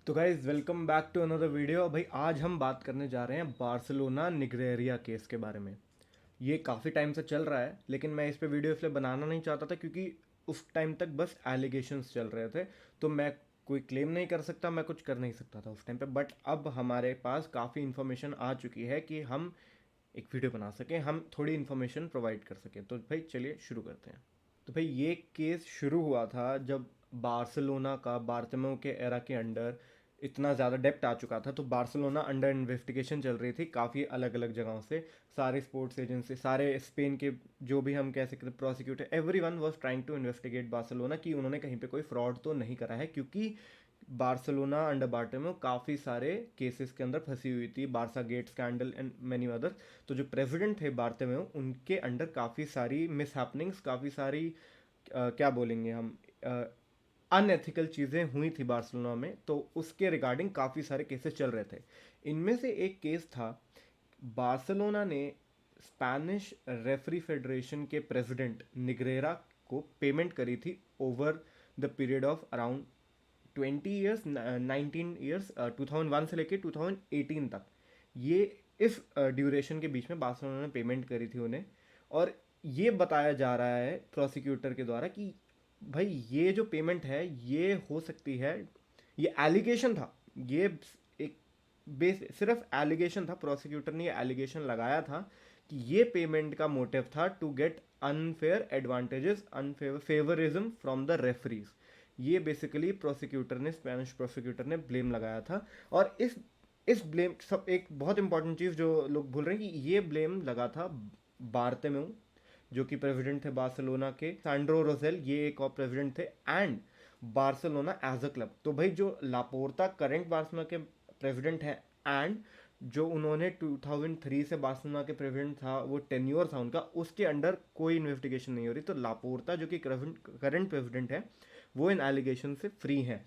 तो guys welcome back to another video. भाई आज हम बात करने जा रहे हैं बार्सिलोना निग्रेरिया केस के बारे में। ये काफ़ी टाइम से चल रहा है, लेकिन मैं इस पे वीडियो इसलिए बनाना नहीं चाहता था क्योंकि उस टाइम तक बस एलिगेशंस चल रहे थे। तो मैं कोई क्लेम नहीं कर सकता, मैं कुछ कर नहीं सकता था उस टाइम पे। बट अब हमारे पास काफ़ी इन्फॉर्मेशन आ चुकी है कि हम एक वीडियो बना सकें, हम थोड़ी इन्फॉर्मेशन प्रोवाइड कर सकें। तो भाई चलिए शुरू करते हैं। तो भाई ये केस शुरू हुआ था जब बार्सिलोना का बार्टोमेउ के एरा के अंडर इतना ज़्यादा डेप्ट आ चुका था। तो बार्सिलोना अंडर इन्वेस्टिगेशन चल रही थी काफ़ी अलग अलग जगहों से। सारे स्पोर्ट्स एजेंसी, सारे स्पेन के जो भी हम कह सकते prosecutor, every one was trying to investigate Barcelona कि उन्होंने कहीं पे कोई फ्रॉड तो नहीं करा है, क्योंकि बार्सिलोना अंडर बार्टोमेउ काफ़ी सारे केसेस के अंदर फंसी हुई थी, Barca gate scandal and many others. तो जो प्रेसिडेंट थे बार्टोमेउ, उनके अंडर काफ़ी सारी मिस हैपनिंग्स, काफ़ी सारी क्या बोलेंगे हम, अनएथिकल चीज़ें हुई थी बार्सिलोना में। तो उसके रिगार्डिंग काफ़ी सारे केसेस चल रहे थे। इनमें से एक केस था, बार्सिलोना ने स्पैनिश रेफरी फेडरेशन के प्रेसिडेंट निग्रेरा को पेमेंट करी थी over the period of around 20 years, 19 years, 2001 से लेके 2018 तक। ये इस ड्यूरेशन के बीच में बार्सिलोना ने पेमेंट करी थी उन्हें। और ये बताया जा रहा है प्रोसिक्यूटर के द्वारा कि भाई ये जो पेमेंट है ये हो सकती है, ये एलिगेशन था, ये एक बेस सिर्फ एलिगेशन था। प्रोसिक्यूटर ने ये एलिगेशन लगाया था कि ये पेमेंट का मोटिव था to get unfair advantages, unfavour favouritism from the referees. ये बेसिकली प्रोसिक्यूटर ने, स्पेनिश प्रोसिक्यूटर ने ब्लेम लगाया था। और इस ब्लेम सब, एक बहुत इंपॉर्टेंट चीज़ जो लोग भूल रहे हैं कि ये ब्लेम लगा था बार्तेमेउ, जो कि प्रेसिडेंट थे बार्सिलोना के, सैंड्रो रोसेल, ये एक और प्रेसिडेंट थे, and Barcelona as a club. तो भाई जो लापोर्ता करंट बार्सिलोना के प्रेसिडेंट हैं, एंड जो उन्होंने 2003 से बार्सिलोना के प्रेसिडेंट था, वो टेन्योर था उनका, उसके अंडर कोई इन्वेस्टिगेशन नहीं हो रही। तो लापोर्ता जो कि करंट प्रेसिडेंट है, वो इन एलिगेशन से फ्री हैं।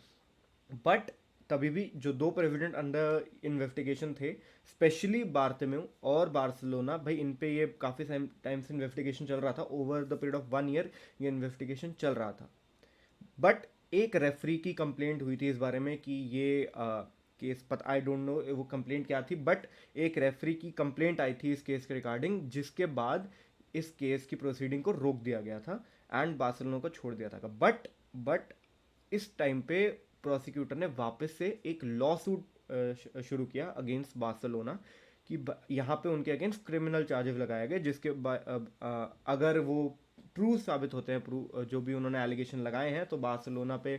बट तभी भी जो दो प्रेसिडेंट अंडर इन्वेस्टिगेशन थे, स्पेशली बार्तेमेउ और बार्सिलोना, भाई इन पे ये काफ़ी टाइम से इन्वेस्टिगेशन चल रहा था। Over the period of 1 year ये इन्वेस्टिगेशन चल रहा था। बट एक रेफरी की कंप्लेंट हुई थी इस बारे में कि ये केस, पता आई डोंट नो वो कंप्लेंट क्या थी, बट एक रेफरी की कंप्लेंट आई थी इस केस के रिगार्डिंग, जिसके बाद इस केस की प्रोसीडिंग को रोक दिया गया था एंड बार्सिलोना को छोड़ दिया था। बट इस टाइम पे प्रोसिक्यूटर ने वापस से एक लॉ सूट शुरू किया अगेंस्ट बार्सिलोना कि यहाँ पे उनके अगेंस्ट क्रिमिनल चार्जेस लगाए गए, जिसके अगर वो ट्रू साबित होते हैं, प्रूव जो भी उन्होंने एलिगेशन लगाए हैं, तो बार्सिलोना पे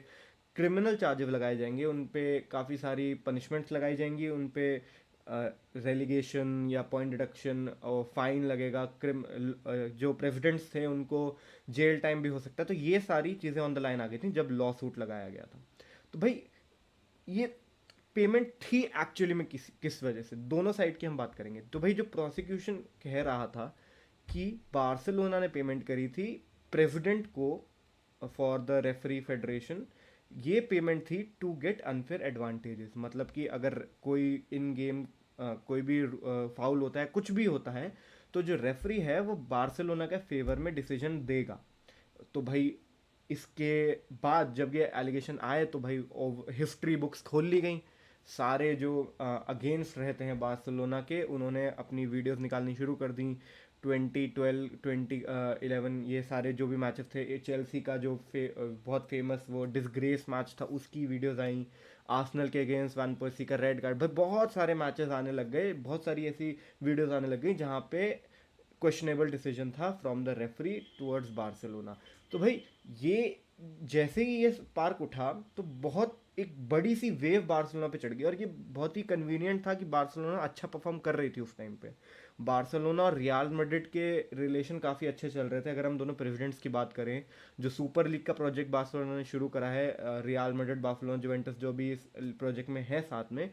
क्रिमिनल चार्जेस लगाए जाएंगे, उन पे काफ़ी सारी पनिशमेंट्स लगाई जाएंगी, उन पे रेलिगेशन या पॉइंट डिडक्शन और फाइन लगेगा। जो प्रेसिडेंट्स थे उनको जेल टाइम भी हो सकता है। तो ये सारी चीज़ें ऑन द लाइन आ गई थी जब लॉ सूट लगाया गया था। तो भाई ये पेमेंट थी एक्चुअली में किस किस वजह से, दोनों साइड की हम बात करेंगे। तो भाई जो प्रोसिक्यूशन कह रहा था कि बार्सिलोना ने पेमेंट करी थी प्रेसिडेंट को फॉर द रेफरी फेडरेशन, ये पेमेंट थी टू गेट अनफेयर एडवांटेजेस। मतलब कि अगर कोई इन गेम कोई भी फाउल होता है, कुछ भी होता है, तो जो रेफरी है वो बार्सिलोना के फेवर में डिसीजन देगा। तो भाई इसके बाद जब ये एलिगेशन आए तो भाई हिस्ट्री बुक्स खोल ली गई। सारे जो अगेंस्ट रहते हैं बार्सिलोना के, उन्होंने अपनी वीडियोस निकालनी शुरू कर दी। 2012, 2011, ये सारे जो भी मैचेस थे, चेल्सी का जो बहुत फेमस वो डिसग्रेस मैच था, उसकी वीडियोस आई। आर्सेनल के अगेंस्ट वैन पर्सी का रेड कार्ड, भाई बहुत सारे मैचेस आने लग गए, बहुत सारी ऐसी वीडियोस आने लग गई जहाँ पे क्वेश्चनेबल डिसीजन था from the referee towards Barcelona. तो भाई ये जैसे ही ये स्पार्क उठा तो बहुत एक बड़ी सी वेव बार्सिलोना पे चढ़ गई। और ये बहुत ही कन्वीनियंट था कि बार्सिलोना अच्छा परफॉर्म कर रही थी उस टाइम पे। बार्सिलोना और रियाल मैड्रिड के रिलेशन काफ़ी अच्छे चल रहे थे। अगर हम दोनों प्रेसिडेंट्स की बात करें, जो सुपर लीग का प्रोजेक्ट बार्सिलोना ने शुरू करा है, रियाल मैड्रिड, बार्सिलोना, जुवेंटस जो भी इस प्रोजेक्ट में है साथ में,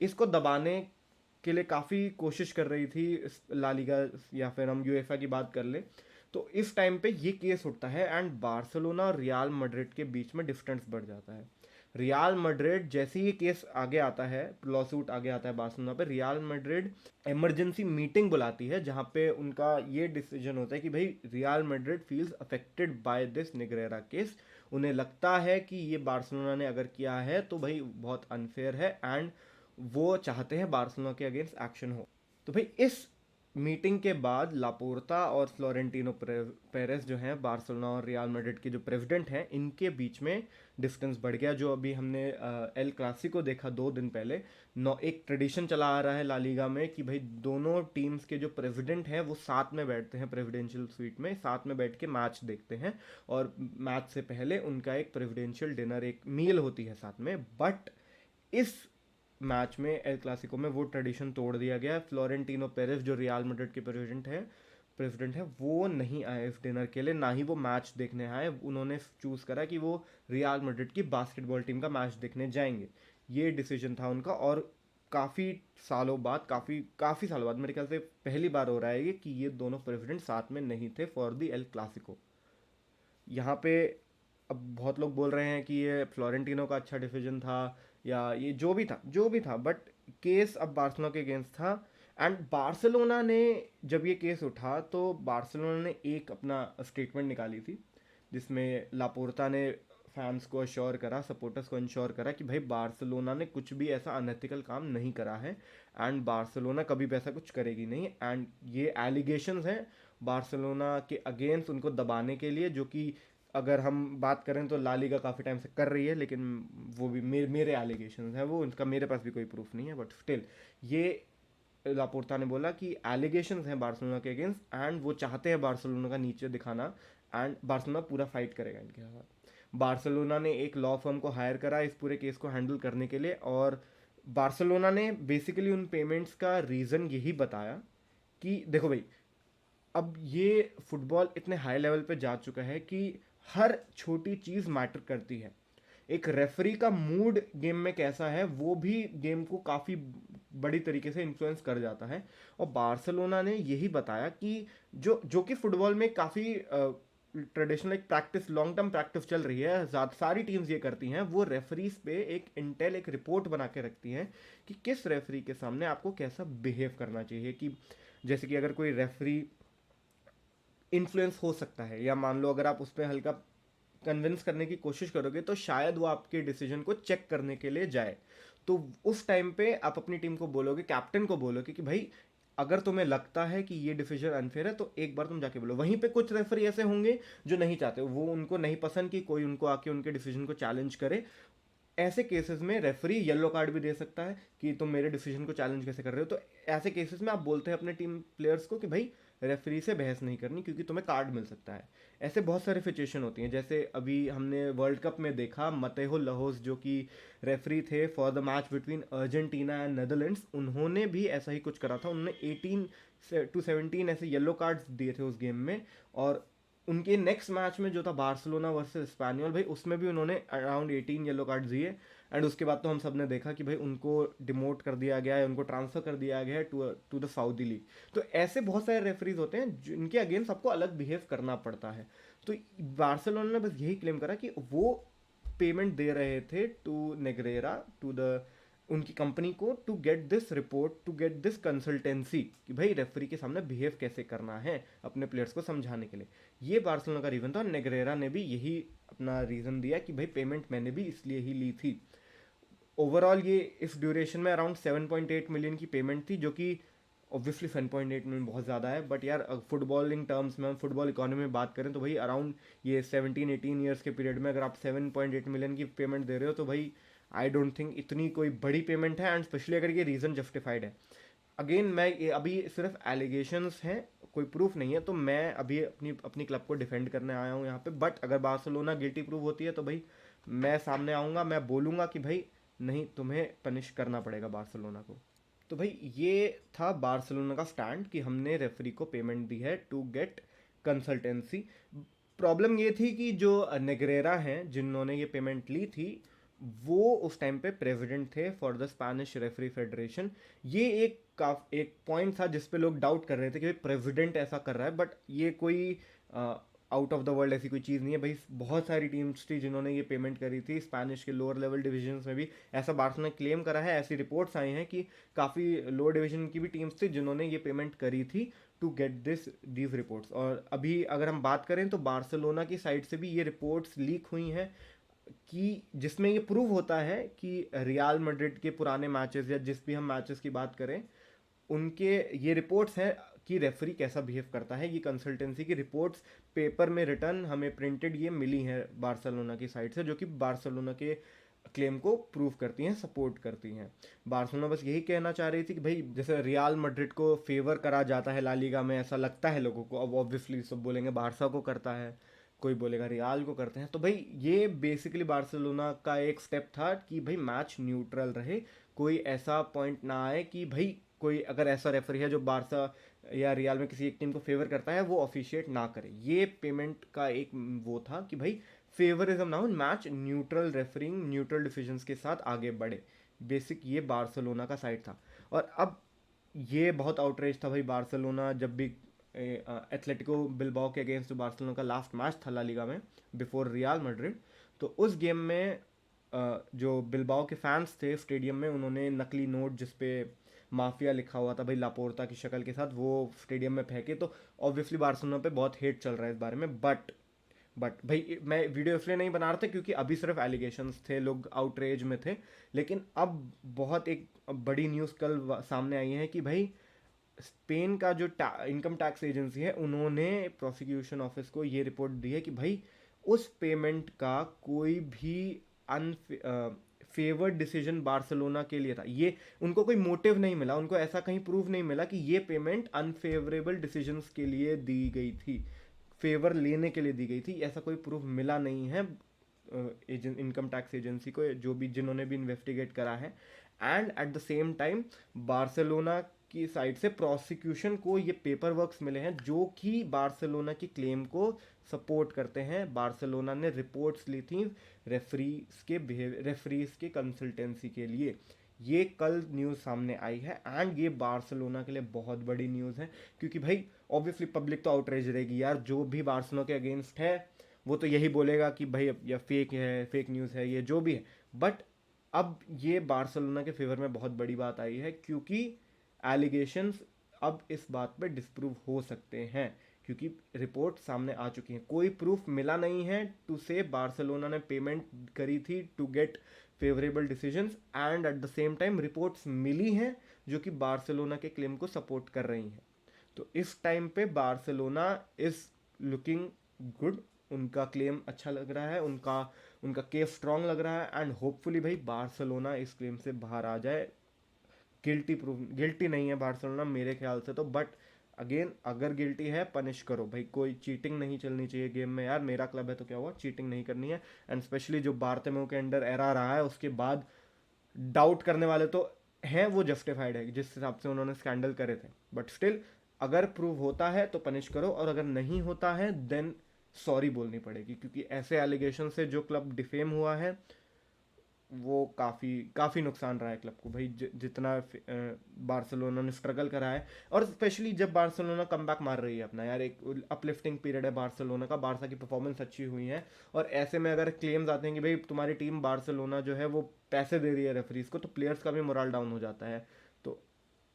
इसको दबाने के लिए काफ़ी कोशिश कर रही थी ला लीगा, या फिर हम यूएफए की बात कर ले। तो इस टाइम पे ये केस उठता है एंड बार्सिलोना और रियाल मैड्रिड के बीच में डिस्टेंस बढ़ जाता है। रियाल मैड्रिड जैसे ही ये केस आगे आता है, लॉ सूट आगे आता है बार्सिलोना पे, रियाल मैड्रिड इमरजेंसी मीटिंग बुलाती है जहाँ पे उनका ये डिसीजन होता है कि भाई Real Madrid feels affected by this Negreira case, उन्हें लगता है कि ये बार्सिलोना ने अगर किया है तो भाई बहुत अनफेयर है, एंड वो चाहते हैं बार्सिलोना के अगेंस्ट एक्शन हो। तो भाई इस मीटिंग के बाद लापोर्ता और फ्लोरेंटिनो पेरेस जो हैं बार्सिलोना और रियल मैड्रिड के जो प्रेसिडेंट हैं, इनके बीच में डिस्टेंस बढ़ गया। जो अभी हमने एल क्लासिको देखा 2 दिन पहले, एक ट्रेडिशन चला आ रहा है ला लीगा में कि भाई दोनों टीम्स के जो प्रेसिडेंट हैं वो साथ में बैठते हैं प्रेसिडेंशियल स्वीट में, साथ में बैठ के मैच देखते हैं, और मैच से पहले उनका एक प्रेसिडेंशियल डिनर, एक मील होती है साथ में। बट इस मैच में एल क्लासिको में वो ट्रेडिशन तोड़ दिया गया। फ्लोरेंटिनो पेरेस जो रियल मैड्रिड के प्रेसिडेंट है वो नहीं आए इस डिनर के लिए, ना ही वो मैच देखने आए। उन्होंने चूज़ करा कि वो रियल मैड्रिड की बास्केटबॉल टीम का मैच देखने जाएंगे। ये डिसीजन था उनका, और काफ़ी सालों बाद, काफ़ी सालों बाद, मेरे ख्याल से पहली बार हो रहा है ये कि ये दोनों प्रेसिडेंट साथ में नहीं थे फॉर दी एल क्लासिको। यहाँ पे अब बहुत लोग बोल रहे हैं कि ये फ्लोरेंटिनो का अच्छा डिसीजन था, या ये जो भी था, बट केस अब बार्सिलोना के अगेंस्ट था। एंड बार्सिलोना ने जब ये केस उठा तो बार्सिलोना ने एक अपना स्टेटमेंट निकाली थी, जिसमें लापोर्ता ने फैंस को अश्योर करा, सपोर्टर्स को इंश्योर करा कि भाई बार्सिलोना ने कुछ भी ऐसा अनएथिकल काम नहीं करा है, एंड बार्सिलोना कभी भी ऐसा कुछ करेगी नहीं। एंड ये एलिगेशंस हैं बार्सिलोना के अगेंस्ट उनको दबाने के लिए, जो कि अगर हम बात करें तो ला लीगा काफ़ी टाइम से कर रही है, लेकिन वो भी मेरे एलिगेशंस हैं, वो उनका, मेरे पास भी कोई प्रूफ नहीं है, बट स्टिल ये लापोर्ता ने बोला कि एलिगेशंस हैं बार्सिलोना के अगेंस्ट, एंड वो चाहते हैं बार्सिलोना का नीचे दिखाना, एंड बार्सिलोना पूरा फाइट करेगा इनके साथ। बार्सिलोना ने एक लॉ फर्म को हायर करा इस पूरे केस को हैंडल करने के लिए, और बार्सिलोना ने बेसिकली उन पेमेंट्स का रीज़न यही बताया कि देखो भाई, अब ये फुटबॉल इतने हाई लेवल पे जा चुका है कि हर छोटी चीज़ मैटर करती है। एक रेफरी का मूड गेम में कैसा है वो भी गेम को काफ़ी बड़ी तरीके से इन्फ्लुएंस कर जाता है। और बार्सिलोना ने यही बताया कि जो कि फुटबॉल में काफ़ी ट्रेडिशनल एक प्रैक्टिस, लॉन्ग टर्म प्रैक्टिस चल रही है, सारी टीम्स ये करती हैं, वो रेफरीज पे एक रिपोर्ट बना के रखती हैं कि किस रेफरी के सामने आपको कैसा बिहेव करना चाहिए। कि जैसे कि अगर कोई रेफरी इन्फ्लुएंस हो सकता है, या मान लो अगर आप उस पर हल्का कन्विंस करने की कोशिश करोगे तो शायद वो आपके डिसीजन को चेक करने के लिए जाए, तो उस टाइम पे आप अपनी टीम को बोलोगे, कैप्टन को बोलोगे कि भाई अगर तुम्हें लगता है कि ये डिसीजन अनफेयर है तो एक बार तुम जाके बोलो। वहीं पे कुछ रेफरी ऐसे होंगे जो नहीं चाहते, वो उनको नहीं पसंद कि कोई उनको आके उनके डिसीजन को चैलेंज करे। ऐसे केसेस में रेफरी येलो कार्ड भी दे सकता है कि तुम मेरे डिसीजन को चैलेंज कैसे कर रहे हो। तो ऐसे केसेस में आप बोलते हैं अपने टीम प्लेयर्स को कि भाई रेफरी से बहस नहीं करनी, क्योंकि तुम्हें कार्ड मिल सकता है। ऐसे बहुत सारी सिचुएशन होती हैं, जैसे अभी हमने वर्ल्ड कप में देखा मतेहो लहोस जो कि रेफरी थे for the match between Argentina and Netherlands, उन्होंने भी ऐसा ही कुछ करा था। उन्होंने 18 to 17 ऐसे येलो कार्ड्स दिए थे उस गेम में, और उनके नेक्स्ट मैच में जो था बार्सिलोना वर्सेस स्पेनियल, भाई उसमें भी उन्होंने अराउंड 18 येलो कार्ड दिए। एंड उसके बाद तो हम सब ने देखा कि भाई उनको डिमोट कर दिया गया है, उनको ट्रांसफर कर दिया गया है टू द सऊदी लीग। तो ऐसे बहुत सारे रेफरीज होते हैं जिनके अगेंस्ट आपको अलग बिहेव करना पड़ता है। तो बार्सिलोना ने बस यही क्लेम करा कि वो पेमेंट दे रहे थे टू नेग्रेरा, टू द उनकी कंपनी को, to get this report, to get this consultancy, कि भाई रेफरी के सामने बिहेव कैसे करना है अपने प्लेयर्स को समझाने के लिए। ये बार्सिलोना का रीज़न था, और नेग्रेरा ने भी यही अपना रीज़न दिया कि भाई पेमेंट मैंने भी इसलिए ही ली थी। ओवरऑल ये इस ड्यूरेशन में अराउंड 7.8 मिलियन की पेमेंट थी, जो कि ऑब्वियसली 7.8 मिलियन बहुत ज़्यादा है, बट यार फुटबॉलिंग टर्म्स में, हम फुटबॉल इकोनॉमी में बात करें तो भाई अराउंड ये 17-18 ईयर्स के पीरियड में अगर आप 7.8 मिलियन की पेमेंट दे रहे हो तो भाई आई डोंट थिंक इतनी कोई बड़ी पेमेंट है, एंड स्पेशली अगर ये रीज़न जस्टिफाइड है। अगेन मैं ये अभी सिर्फ एलिगेशंस हैं, कोई प्रूफ नहीं है, तो मैं अभी अपनी अपनी क्लब को डिफेंड करने आया हूँ यहाँ पे। बट अगर बार्सिलोना गिल्टी प्रूव होती है तो भाई मैं सामने आऊँगा, मैं बोलूँगा कि भाई नहीं, तुम्हें पनिश करना पड़ेगा बार्सिलोना को। तो भाई ये था बार्सिलोना का स्टैंड कि हमने रेफरी को पेमेंट दी है टू गेट कंसल्टेंसी। प्रॉब्लम ये थी कि जो नेग्रेरा हैं जिन्होंने ये पेमेंट ली थी, वो उस टाइम पे प्रेसिडेंट थे for the Spanish referee federation. ये एक पॉइंट था जिस पे लोग डाउट कर रहे थे कि प्रेसिडेंट ऐसा कर रहा है, बट ये कोई आउट ऑफ द वर्ल्ड ऐसी कोई चीज़ नहीं है भाई। बहुत सारी टीम्स थी जिन्होंने ये पेमेंट करी थी, स्पैनिश के लोअर लेवल डिविजन्स में भी ऐसा बार्सिलोना ने क्लेम करा है। ऐसी रिपोर्ट्स आई हैं कि काफ़ी लोअर डिवीजन की भी टीम्स थी जिन्होंने ये पेमेंट करी थी टू गेट दीज रिपोर्ट्स। और अभी अगर हम बात करें तो बार्सिलोना की साइड से भी ये रिपोर्ट्स लीक हुई हैं कि जिसमें ये प्रूव होता है कि रियल मैड्रिड के पुराने मैचेस या जिस भी हम मैचेस की बात करें उनके ये रिपोर्ट्स हैं कि रेफरी कैसा बिहेव करता है। ये कंसल्टेंसी की रिपोर्ट्स पेपर में रिटर्न हमें प्रिंटेड ये मिली हैं बार्सिलोना की साइड से, जो कि बार्सिलोना के क्लेम को प्रूव करती हैं, सपोर्ट करती हैं। बार्सिलोना बस यही कहना चाह रही थी कि भाई जैसे रियल मैड्रिड को फेवर करा जाता है ला लीगा में, ऐसा लगता है लोगों को, अब ऑब्वियसली सब बोलेंगे बारसा को करता है, कोई बोलेगा रियाल को करते हैं, तो भाई ये बेसिकली बार्सिलोना का एक स्टेप था कि भाई मैच न्यूट्रल रहे, कोई ऐसा पॉइंट ना आए कि भाई कोई अगर ऐसा रेफरी है जो बारसा या रियाल में किसी एक टीम को फेवर करता है वो ऑफिशिएट ना करे। ये पेमेंट का एक वो था कि भाई फेवरिज्म ना हो, match neutral referring neutral decisions के साथ आगे बढ़े। बेसिक ये बार्सिलोना का साइड था। और अब ये बहुत आउटरेज था भाई, बार्सिलोना जब भी एथलेटिको बिलबाओ के अगेंस्ट बार्सिलोना का लास्ट मैच था ला लीगा में बिफोर रियल मैड्रिड, तो उस गेम में जो बिलबाओ के फैंस थे स्टेडियम में, उन्होंने नकली नोट जिसपे माफिया लिखा हुआ था भाई लापोर्ता की शक्ल के साथ, वो स्टेडियम में फेंके। तो ऑब्वियसली बार्सिलोना पे बहुत हेट चल रहा है इस बारे में। बट भाई मैं वीडियो इसलिए नहीं बना रहा था क्योंकि अभी सिर्फ एलिगेशंस थे, लोग आउटरेज में थे, लेकिन अब बहुत एक बड़ी न्यूज़ कल सामने आई है कि भाई स्पेन का जो इनकम टैक्स एजेंसी है उन्होंने प्रोसिक्यूशन ऑफिस को ये रिपोर्ट दी है कि भाई उस पेमेंट का कोई भी फेवर्ड डिसीजन बार्सिलोना के लिए था। ये उनको कोई मोटिव नहीं मिला, उनको ऐसा कहीं प्रूफ नहीं मिला कि ये पेमेंट अनफेवरेबल डिसीजंस के लिए दी गई थी, फेवर लेने के लिए दी गई थी, ऐसा कोई प्रूफ मिला नहीं है इनकम टैक्स एजेंसी को, जो भी जिन्होंने भी इन्वेस्टिगेट करा है। And at the same time Barcelona की साइड से प्रोसिक्यूशन को ये पेपर वर्क्स मिले हैं जो कि बार्सिलोना की क्लेम को सपोर्ट करते हैं। बार्सिलोना ने रिपोर्ट्स ली थी रेफरीज के कंसल्टेंसी के लिए। ये कल न्यूज़ सामने आई है एंड ये बार्सिलोना के लिए बहुत बड़ी न्यूज़ है, क्योंकि भाई ऑब्वियसली पब्लिक तो आउटरेज रहेगी यार, जो भी बार्सिलोना के अगेंस्ट है वो तो यही बोलेगा कि भाई ये फेक है, फेक न्यूज़ है, ये जो भी है। बट अब ये बार्सिलोना के फेवर में बहुत बड़ी बात आई है, क्योंकि एलिगेशंस अब इस बात पे डिस्प्रूव हो सकते हैं, क्योंकि रिपोर्ट सामने आ चुकी है। कोई प्रूफ मिला नहीं है टू से बार्सिलोना ने पेमेंट करी थी to get favourable decisions, and at the same time reports मिली हैं जो कि बार्सिलोना के क्लेम को सपोर्ट कर रही हैं। तो इस टाइम पे बार्सिलोना इज लुकिंग गुड, उनका क्लेम अच्छा लग रहा है, उनका उनका केस स्ट्रांग लग रहा है, एंड होपफुली भाई बार्सिलोना इस क्लेम से बाहर आ जाए। गिल्टी नहीं है बार्सिलोना मेरे ख्याल से तो, बट अगेन अगर गिल्टी है पनिश करो भाई, कोई चीटिंग नहीं चलनी चाहिए गेम में यार, मेरा क्लब है तो क्या हुआ, चीटिंग नहीं करनी है। एंड स्पेशली जो बार्तेमेउ के अंडर एरा रहा है उसके बाद डाउट करने वाले तो हैं, वो जस्टिफाइड है जिस हिसाब से उन्होंने स्कैंडल करे थे, बट स्टिल अगर प्रूव होता है तो पनिश करो, और अगर नहीं होता है देन सॉरी बोलनी पड़ेगी, क्योंकि ऐसे एलिगेशन से जो क्लब डिफेम हुआ है वो काफ़ी काफ़ी नुकसान रहा है क्लब को भाई, जितना बार्सिलोना ने स्ट्रगल करा है। और स्पेशली जब बार्सिलोना कमबैक मार रही है अपना यार, एक अपलिफ्टिंग पीरियड है बार्सिलोना का, बारसा की परफॉर्मेंस अच्छी हुई है, और ऐसे में अगर क्लेम्स आते हैं कि भाई तुम्हारी टीम बार्सिलोना जो है वो पैसे दे रही है रेफरीज को, तो प्लेयर्स का भी मोरल डाउन हो जाता है। तो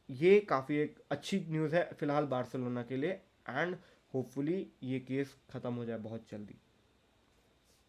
ये काफ़ी एक अच्छी न्यूज़ है फिलहाल बार्सिलोना के लिए, एंड होपफुली ये केस ख़त्म हो जाए बहुत जल्दी।